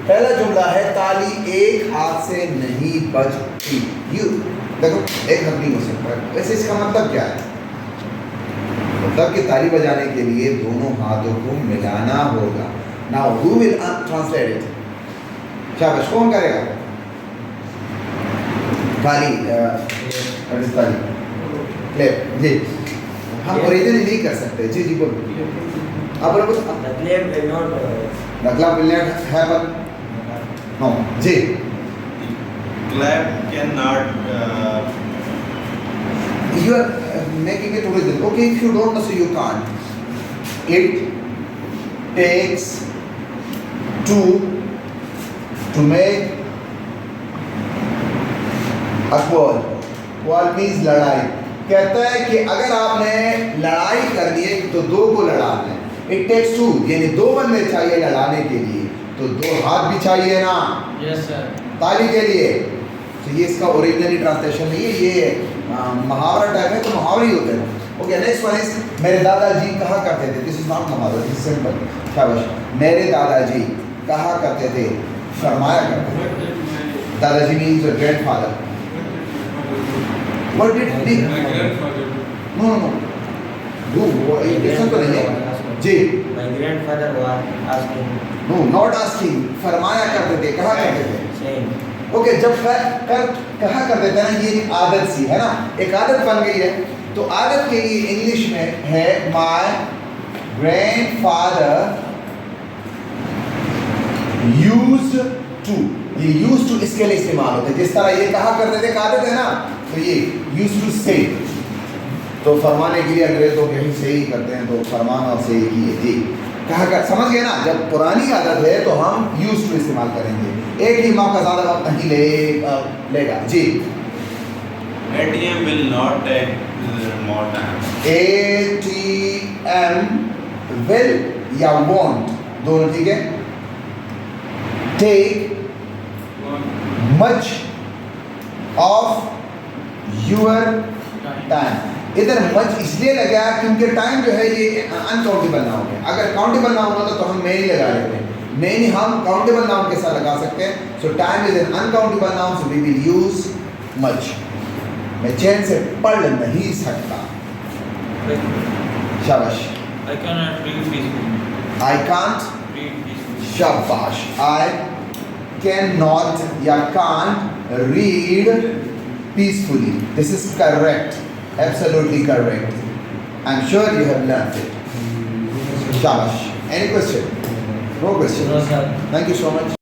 पहला जुमला है ताली एक हाथ से नहीं बजती। यू देखो एक हाथ नहीं हो सकता, वैसे इसका मतलब क्या है? मतलब कि ताली बजाने के लिए दोनों हाथों को मिलाना होगा। Now who will translate it? शाबाश, कौन करेगा? ताली ताली क्लैप जी। हम ओरिजिनली नहीं कर सकते। जी जी बोलो, आप बोलो। The clap will not. The clap will not happen. No. Ji. Clap cannot. You are making it original. Okay, if you don't know, so you can't. It takes two to make a quarrel. Quarrel means लड़ाई। कहता है कि अगर आपने लड़ाई कर दी है तो दो को लड़ाना है। It takes two, यानी दो बंदे चाहिए लड़ाने के लिए, तो दो हाथ भी चाहिए ना। Yes sir. ताली के लिए। तो ये इसका ओरिजिनली ट्रांसलेशन नहीं है, ये मुहावरा टाइप है, तो मुहावरे ही होते हैं। ओके, नेक्स्ट वन इज मेरे दादाजी कहा करते थे। दिस इज नॉट मुहावरा, दिस इज सिंपल। शाबाश। मेरे दादाजी कहा करते थे, फरमाया करते थे। Dadaji means your grandfather. What did he? No no do वो लिसन तो नहीं है जी। My grandfather was asking. No not asking, फरमाया करते थे, कहा करते थे। Saying. ओके, जब कहा कर देते हैं ना, ये एक आदत सी है ना, एक आदत बन गई है। तो आदत के लिए इंग्लिश में है माय ग्रैंडफादर यूज्ड टू। ये यूज्ड टू इसके लिए इस्तेमाल होता है। जिस तरह ये कहा करते थे, एक आदत है ना, तो ये यूज्ड टू से। तो फरमाने के लिए अंग्रेज लोग यही से ही करते हैं, तो फरमान और से ही है जी। कहा कर, समझ गए ना? जब पुरानी आदत है तो हम यूज्ड टू इस्तेमाल करेंगे। एक ही मौका ज़्यादा वक्त नहीं लेगा जी। ATM will not take more time. ATM will या won't दोनों ठीक है। Take much of your time। इधर मच इसलिए लगा क्योंकि टाइम जो है ये अनकाउंटेबल नाउन है। अगर काउंटेबल नाउन होता तो हम मेनी लगा लेते हैं। मेनी हम काउंटेबल नाउन के साथ लगा सकते हैं। So time is an uncountable noun, so we will use much. मैं चैन से पढ़ नहीं सकता। शाबाश। I cannot read peacefully. I can't। Read peacefully. शाबाश। I cannot या can't read peacefully. This is correct. Absolutely correct. I'm sure you have learned it. Shabash. Any question? No question. No sir. Thank you so much.